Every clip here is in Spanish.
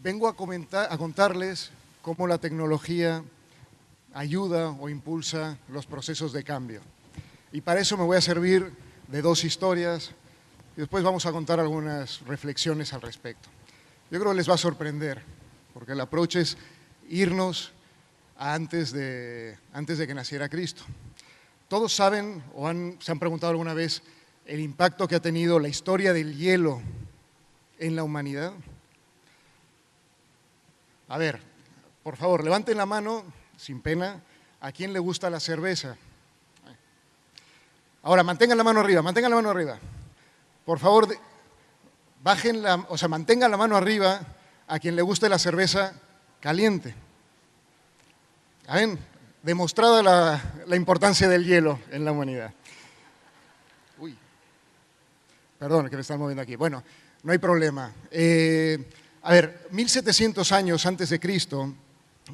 Vengo a contarles cómo la tecnología ayuda o impulsa los procesos de cambio. Y para eso me voy a servir de dos historias y después vamos a contar algunas reflexiones al respecto. Yo creo que les va a sorprender, porque el approach es irnos a antes de que naciera Cristo. Todos saben o se han preguntado alguna vez el impacto que ha tenido la historia del hielo en la humanidad. A ver, por favor, levanten la mano, sin pena, ¿a quién le gusta la cerveza? Ahora, mantengan la mano arriba, mantengan la mano arriba. Por favor, mantengan la mano arriba a quien le guste la cerveza caliente. ¿Ven? Demostrada la importancia del hielo en la humanidad. Uy, perdón, que me están moviendo aquí. Bueno, no hay problema. 1700 años antes de Cristo,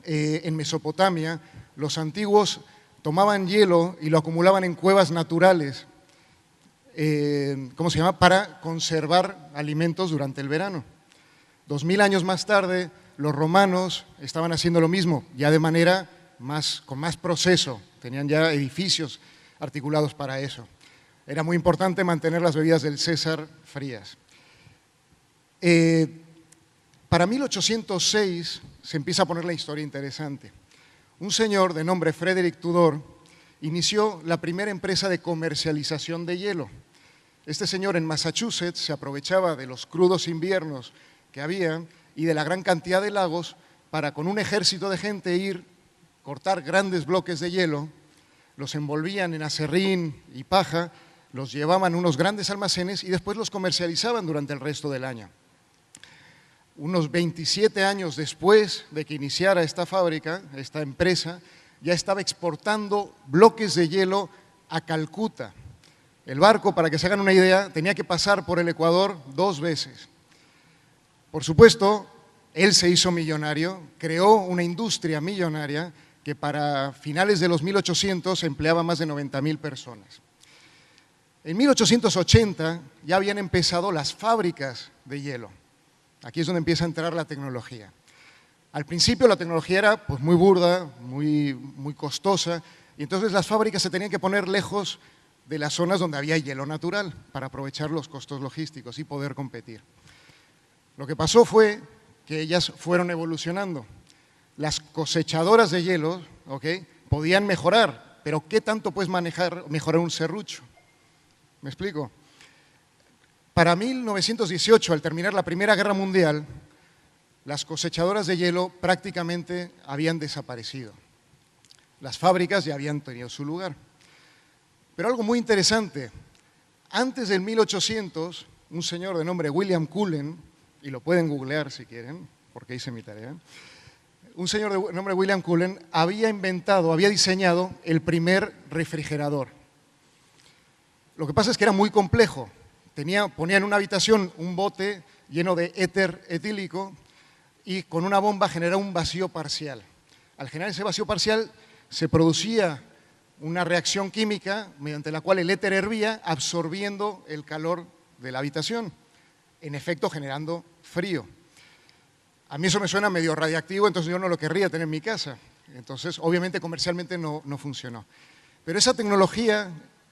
en Mesopotamia, los antiguos tomaban hielo y lo acumulaban en cuevas naturales, para conservar alimentos durante el verano. 2000 años más tarde, los romanos estaban haciendo lo mismo, ya de manera con más proceso, tenían ya edificios articulados para eso. Era muy importante mantener las bebidas del César frías. Para 1806 se empieza a poner la historia interesante. Un señor de nombre Frederick Tudor inició la primera empresa de comercialización de hielo. Este señor en Massachusetts se aprovechaba de los crudos inviernos que había y de la gran cantidad de lagos para, con un ejército de gente, cortar grandes bloques de hielo, los envolvían en acerrín y paja, los llevaban a unos grandes almacenes y después los comercializaban durante el resto del año. Unos 27 años después de que iniciara esta fábrica, esta empresa, ya estaba exportando bloques de hielo a Calcuta. El barco, para que se hagan una idea, tenía que pasar por el Ecuador 2 veces. Por supuesto, él se hizo millonario, creó una industria millonaria que para finales de los 1800 empleaba más de 90.000 personas. En 1880 ya habían empezado las fábricas de hielo. Aquí es donde empieza a entrar la tecnología. Al principio la tecnología era muy burda, muy costosa, y entonces las fábricas se tenían que poner lejos de las zonas donde había hielo natural para aprovechar los costos logísticos y poder competir. Lo que pasó fue que ellas fueron evolucionando. Las cosechadoras de hielo, podían mejorar, pero ¿qué tanto puedes mejorar un serrucho? ¿Me explico? Para 1918, al terminar la Primera Guerra Mundial, las cosechadoras de hielo prácticamente habían desaparecido. Las fábricas ya habían tenido su lugar. Pero algo muy interesante, antes del 1800, un señor de nombre William Cullen, y lo pueden googlear si quieren, porque hice mi tarea, un señor de nombre William Cullen había diseñado el primer refrigerador. Lo que pasa es que era muy complejo. Ponía en una habitación un bote lleno de éter etílico y con una bomba generaba un vacío parcial. Al generar ese vacío parcial se producía una reacción química mediante la cual el éter hervía absorbiendo el calor de la habitación, en efecto generando frío. A mí eso me suena medio radiactivo, entonces yo no lo querría tener en mi casa. Entonces, obviamente, comercialmente no funcionó. Pero esa tecnología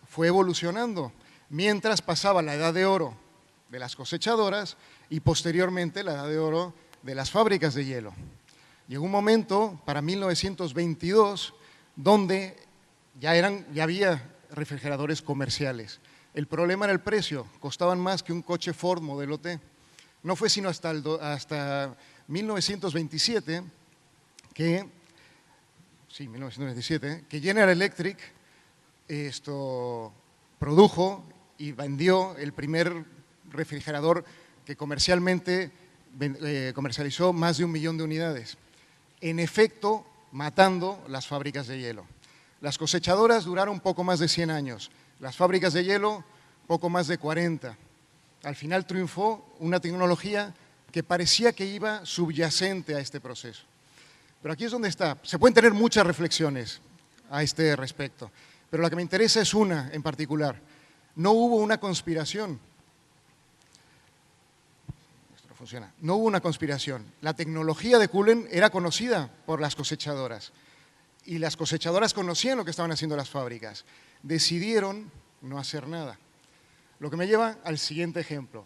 fue evolucionando mientras pasaba la edad de oro de las cosechadoras y posteriormente la edad de oro de las fábricas de hielo. Llegó un momento, para 1922, donde ya había refrigeradores comerciales. El problema era el precio, costaban más que un coche Ford modelo T. No fue sino hasta 1927 que General Electric produjo y vendió el primer refrigerador que comercializó más de 1 millón de unidades. En efecto, matando las fábricas de hielo. Las cosechadoras duraron poco más de 100 años, las fábricas de hielo poco más de 40. Al final triunfó una tecnología que parecía que iba subyacente a este proceso. Pero aquí es donde está. Se pueden tener muchas reflexiones a este respecto, pero la que me interesa es una en particular. No hubo una conspiración. funciona. No hubo una conspiración. La tecnología de Cullen era conocida por las cosechadoras y las cosechadoras conocían lo que estaban haciendo las fábricas. Decidieron no hacer nada. Lo que me lleva al siguiente ejemplo.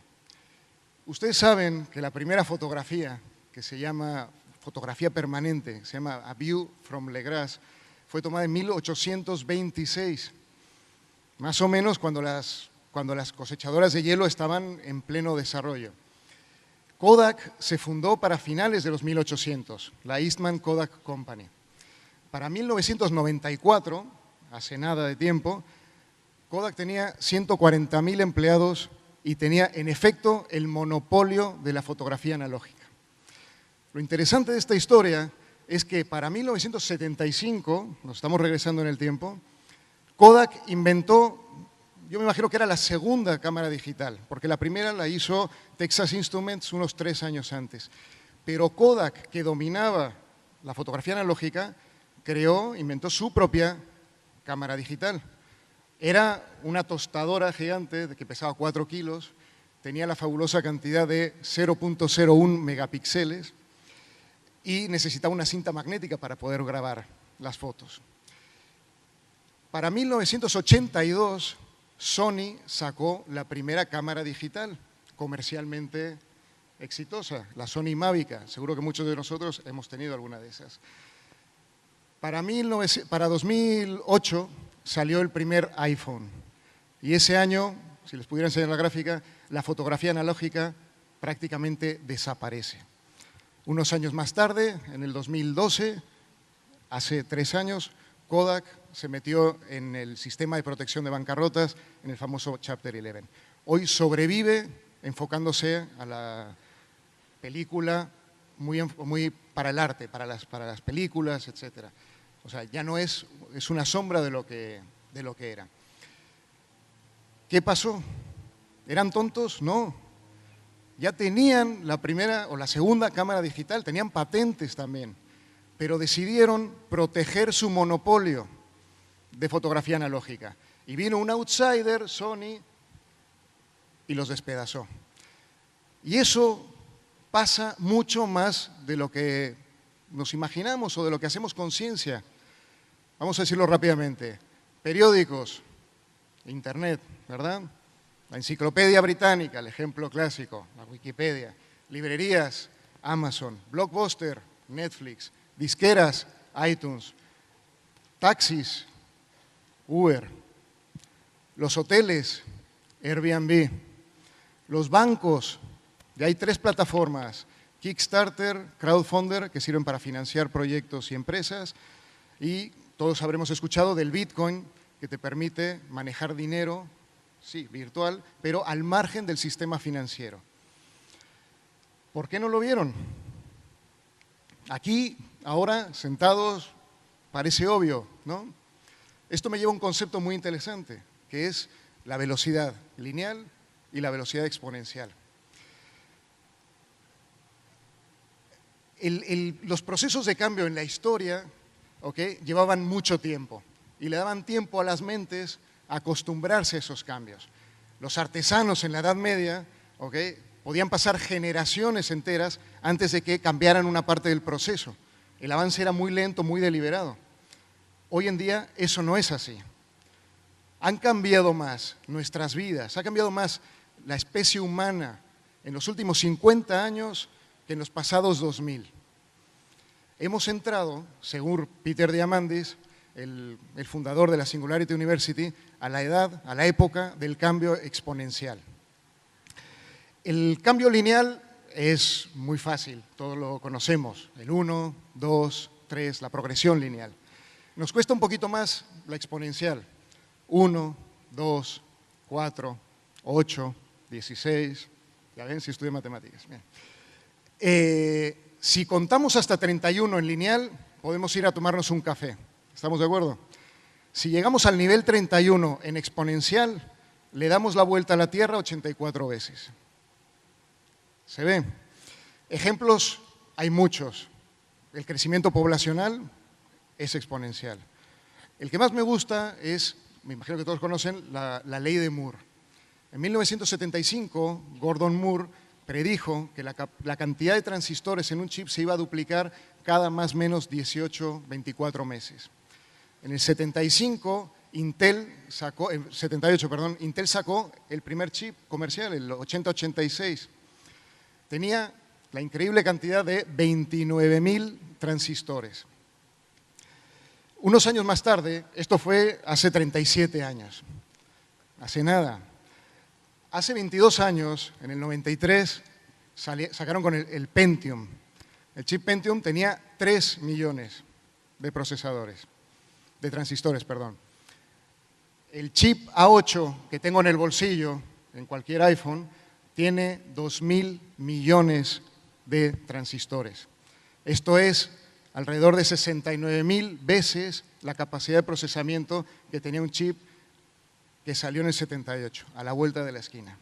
Ustedes saben que la primera fotografía, que se llama fotografía permanente, se llama A View from Le Gras, fue tomada en 1826, más o menos cuando las cosechadoras de hielo estaban en pleno desarrollo. Kodak se fundó para finales de los 1800, la Eastman Kodak Company. Para 1994, hace nada de tiempo, Kodak tenía 140.000 empleados y tenía, en efecto, el monopolio de la fotografía analógica. Lo interesante de esta historia es que para 1975, nos estamos regresando en el tiempo, Kodak inventó, yo me imagino que era la segunda cámara digital, porque la primera la hizo Texas Instruments unos 3 años antes. Pero Kodak, que dominaba la fotografía analógica, inventó su propia cámara digital. Era una tostadora gigante que pesaba 4 kilos, tenía la fabulosa cantidad de 0.01 megapíxeles y necesitaba una cinta magnética para poder grabar las fotos. Para 1982, Sony sacó la primera cámara digital comercialmente exitosa, la Sony Mavic. Seguro que muchos de nosotros hemos tenido alguna de esas. Para 2008 salió el primer iPhone y ese año, si les pudiera enseñar la gráfica, la fotografía analógica prácticamente desaparece. Unos años más tarde, en el 2012, hace 3 años, Kodak se metió en el sistema de protección de bancarrotas, en el famoso Chapter 11. Hoy sobrevive enfocándose a la película, muy para el arte, para las películas, etc. O sea, ya no es una sombra de lo que era. ¿Qué pasó? ¿Eran tontos? No. Ya tenían la primera o la segunda cámara digital, tenían patentes también, pero decidieron proteger su monopolio de fotografía analógica. Y vino un outsider, Sony, y los despedazó. Y eso pasa mucho más de lo que nos imaginamos o de lo que hacemos conciencia. Vamos a decirlo rápidamente. Periódicos, Internet, ¿verdad? La Enciclopedia Británica, el ejemplo clásico, la Wikipedia. Librerías, Amazon. Blockbuster, Netflix. Disqueras, iTunes. Taxis, Uber. Los hoteles, Airbnb. Los bancos, ya hay 3 plataformas. Kickstarter, Crowdfunder, que sirven para financiar proyectos y empresas. Y todos habremos escuchado del Bitcoin, que te permite manejar dinero, sí, virtual, pero al margen del sistema financiero. ¿Por qué no lo vieron? Aquí, ahora, sentados, parece obvio, ¿no? Esto me lleva a un concepto muy interesante, que es la velocidad lineal y la velocidad exponencial. Los procesos de cambio en la historia, llevaban mucho tiempo y le daban tiempo a las mentes a acostumbrarse a esos cambios. Los artesanos en la Edad Media podían pasar generaciones enteras antes de que cambiaran una parte del proceso. El avance era muy lento, muy deliberado. Hoy en día eso no es así. Han cambiado más nuestras vidas, ha cambiado más la especie humana en los últimos 50 años que en los pasados 2000. Hemos entrado, según Peter Diamandis, el fundador de la Singularity University, a la época del cambio exponencial. El cambio lineal es muy fácil, todos lo conocemos, el 1, 2, 3, la progresión lineal. Nos cuesta un poquito más la exponencial, 1, 2, 4, 8, 16, ya ven si estudio matemáticas. Bien. Si contamos hasta 31 en lineal, podemos ir a tomarnos un café. ¿Estamos de acuerdo? Si llegamos al nivel 31 en exponencial, le damos la vuelta a la Tierra 84 veces. ¿Se ve? Ejemplos hay muchos. El crecimiento poblacional es exponencial. El que más me gusta es, me imagino que todos conocen, la ley de Moore. En 1975, Gordon Moore predijo que la cantidad de transistores en un chip se iba a duplicar cada más o menos 18, 24 meses. En el 78, Intel sacó el primer chip comercial, el 8086. Tenía la increíble cantidad de 29.000 transistores. Unos años más tarde, esto fue hace 37 años, hace nada. Hace 22 años, en el 93, sacaron con el Pentium. El chip Pentium tenía 3 millones de transistores. El chip A8 que tengo en el bolsillo, en cualquier iPhone, tiene 2.000 millones de transistores. Esto es alrededor de 69.000 veces la capacidad de procesamiento que tenía un chip que salió en el 78, a la vuelta de la esquina.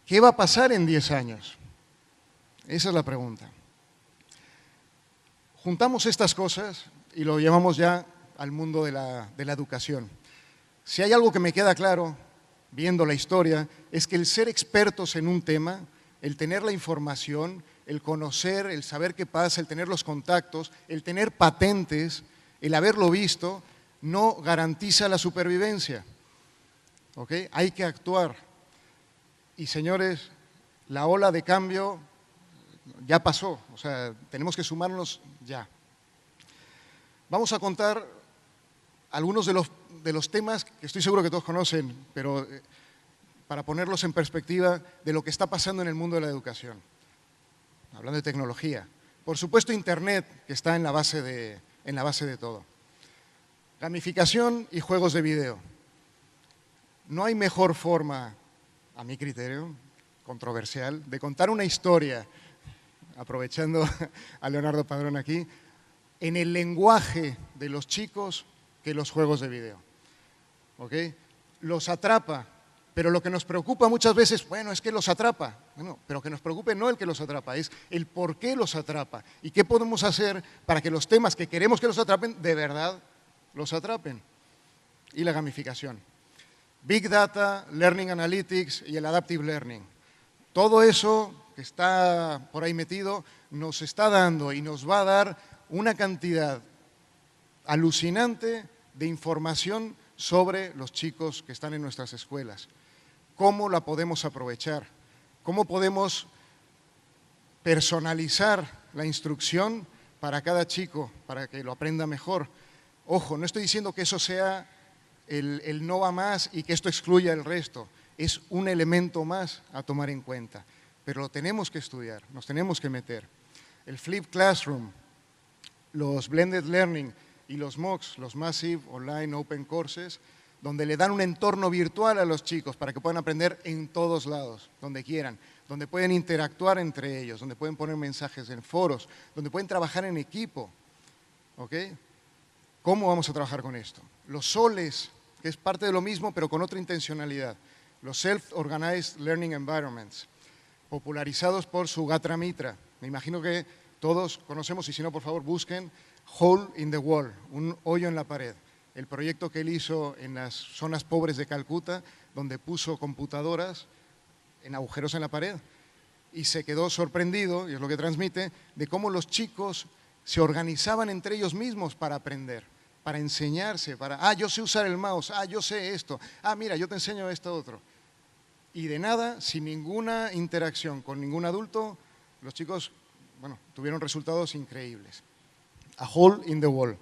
¿Qué va a pasar en 10 años? Esa es la pregunta. Juntamos estas cosas y lo llevamos ya al mundo de la educación. Si hay algo que me queda claro, viendo la historia, es que el ser expertos en un tema, el tener la información, el conocer, el saber qué pasa, el tener los contactos, el tener patentes, el haberlo visto, no garantiza la supervivencia. ¿Ok? Hay que actuar. Y señores, la ola de cambio ya pasó, o sea, tenemos que sumarnos ya. Vamos a contar algunos de los temas que estoy seguro que todos conocen, pero para ponerlos en perspectiva de lo que está pasando en el mundo de la educación. Hablando de tecnología. Por supuesto, Internet, que está en la base de todo. Gamificación y juegos de video. No hay mejor forma, a mi criterio, controversial, de contar una historia, aprovechando a Leonardo Padrón aquí, en el lenguaje de los chicos que los juegos de video. ¿Ok? Los atrapa, pero lo que nos preocupa muchas veces, bueno, es que los atrapa. Bueno, pero que nos preocupe no el que los atrapa, es el por qué los atrapa y qué podemos hacer para que los temas que queremos que los atrapen, de verdad los atrapen. Y la gamificación. Big Data, Learning Analytics y el Adaptive Learning. Todo eso que está por ahí metido nos está dando y nos va a dar una cantidad alucinante de información sobre los chicos que están en nuestras escuelas. ¿Cómo la podemos aprovechar? ¿Cómo podemos personalizar la instrucción para cada chico, para que lo aprenda mejor? Ojo, no estoy diciendo que eso sea el no va más y que esto excluya el resto. Es un elemento más a tomar en cuenta, pero lo tenemos que estudiar, nos tenemos que meter. El Flipped Classroom, los Blended Learning y los MOOCs, los Massive Online Open Courses, donde le dan un entorno virtual a los chicos para que puedan aprender en todos lados, donde quieran, donde pueden interactuar entre ellos, donde pueden poner mensajes en foros, donde pueden trabajar en equipo. ¿Ok? ¿Cómo vamos a trabajar con esto? Los SOLES, que es parte de lo mismo, pero con otra intencionalidad. Los Self-Organized Learning Environments, popularizados por Sugatra Mitra. Me imagino que todos conocemos, y si no, por favor, busquen Hole in the Wall, un hoyo en la pared. El proyecto que él hizo en las zonas pobres de Calcuta, donde puso computadoras en agujeros en la pared. Y se quedó sorprendido, y es lo que transmite, de cómo los chicos se organizaban entre ellos mismos para aprender, para enseñarse, yo sé usar el mouse, yo sé esto, mira, yo te enseño esto otro. Y de nada, sin ninguna interacción con ningún adulto, los chicos, bueno, tuvieron resultados increíbles. A hole in the wall.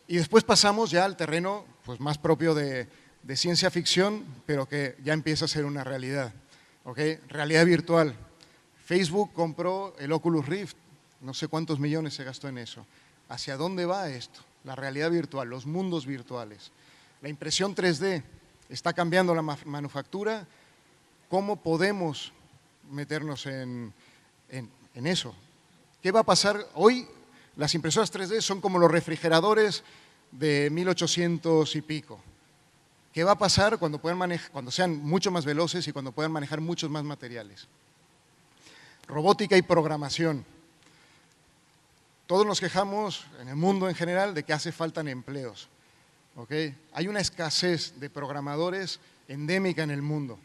Y después pasamos ya al terreno pues, más propio de ciencia ficción, pero que ya empieza a ser una realidad. ¿Okay? Realidad virtual. Facebook compró el Oculus Rift, no sé cuántos millones se gastó en eso. ¿Hacia dónde va esto? La realidad virtual, los mundos virtuales. La impresión 3D está cambiando la manufactura. ¿Cómo podemos meternos en eso? ¿Qué va a pasar? Hoy las impresoras 3D son como los refrigeradores de 1800 y pico. ¿Qué va a pasar cuando sean mucho más veloces y cuando puedan manejar muchos más materiales? Robótica y programación. Todos nos quejamos en el mundo en general de que hace falta empleos. ¿Okay? Hay una escasez de programadores endémica en el mundo.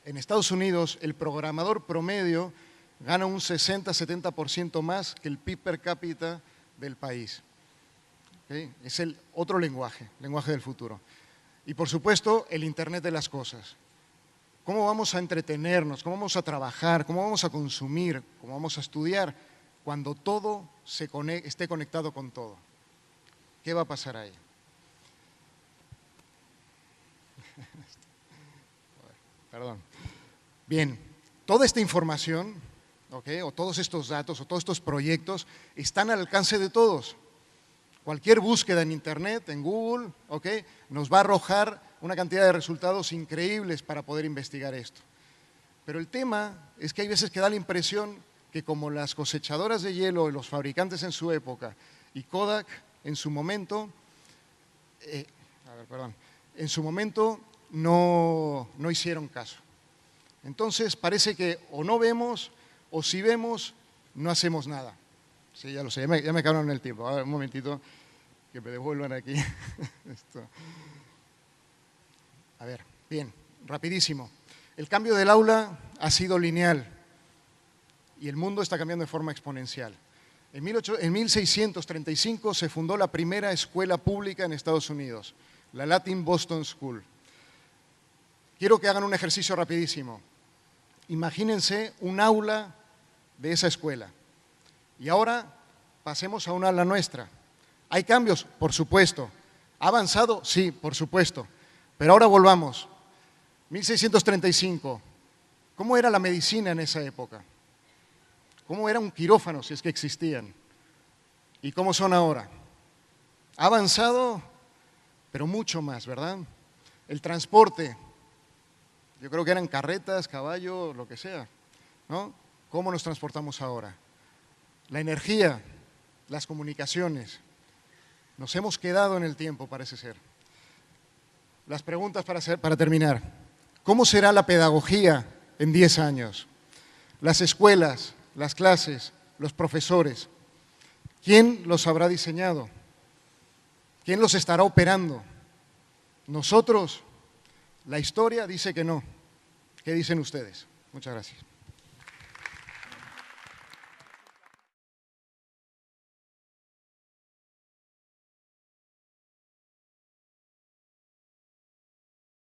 En Estados Unidos, el programador promedio gana un 60-70% más que el PIB per cápita del país. ¿Okay? Es el otro lenguaje del futuro. Y por supuesto, el Internet de las cosas. ¿Cómo vamos a entretenernos? ¿Cómo vamos a trabajar? ¿Cómo vamos a consumir? ¿Cómo vamos a estudiar? Cuando todo esté conectado con todo. ¿Qué va a pasar ahí? Perdón. Bien, toda esta información, ¿okay? O todos estos datos, o todos estos proyectos, están al alcance de todos. Cualquier búsqueda en Internet, en Google, ¿okay? Nos va a arrojar una cantidad de resultados increíbles para poder investigar esto. Pero el tema es que hay veces que da la impresión que como las cosechadoras de hielo y los fabricantes en su época y Kodak en su momento, no hicieron caso. Entonces parece que o no vemos o si vemos no hacemos nada. Sí, ya lo sé, ya me acabaron el tiempo. A ver, un momentito que me devuelvan aquí. Esto. A ver, bien, rapidísimo. El cambio del aula ha sido lineal y el mundo está cambiando de forma exponencial. En 1635 se fundó la primera escuela pública en Estados Unidos, la Latin Boston School. Quiero que hagan un ejercicio rapidísimo. Imagínense un aula de esa escuela. Y ahora pasemos a una aula nuestra. ¿Hay cambios? Por supuesto. ¿Ha avanzado? Sí, por supuesto. Pero ahora volvamos. 1635. ¿Cómo era la medicina en esa época? ¿Cómo era un quirófano, si es que existían? ¿Y cómo son ahora? Ha avanzado, pero mucho más, ¿verdad? El transporte, yo creo que eran carretas, caballo, lo que sea, ¿no? ¿Cómo nos transportamos ahora? La energía, las comunicaciones. Nos hemos quedado en el tiempo, parece ser. Las preguntas para terminar. ¿Cómo será la pedagogía en 10 años? Las escuelas, las clases, los profesores. ¿Quién los habrá diseñado? ¿Quién los estará operando? ¿Nosotros? La historia dice que no. ¿Qué dicen ustedes? Muchas gracias.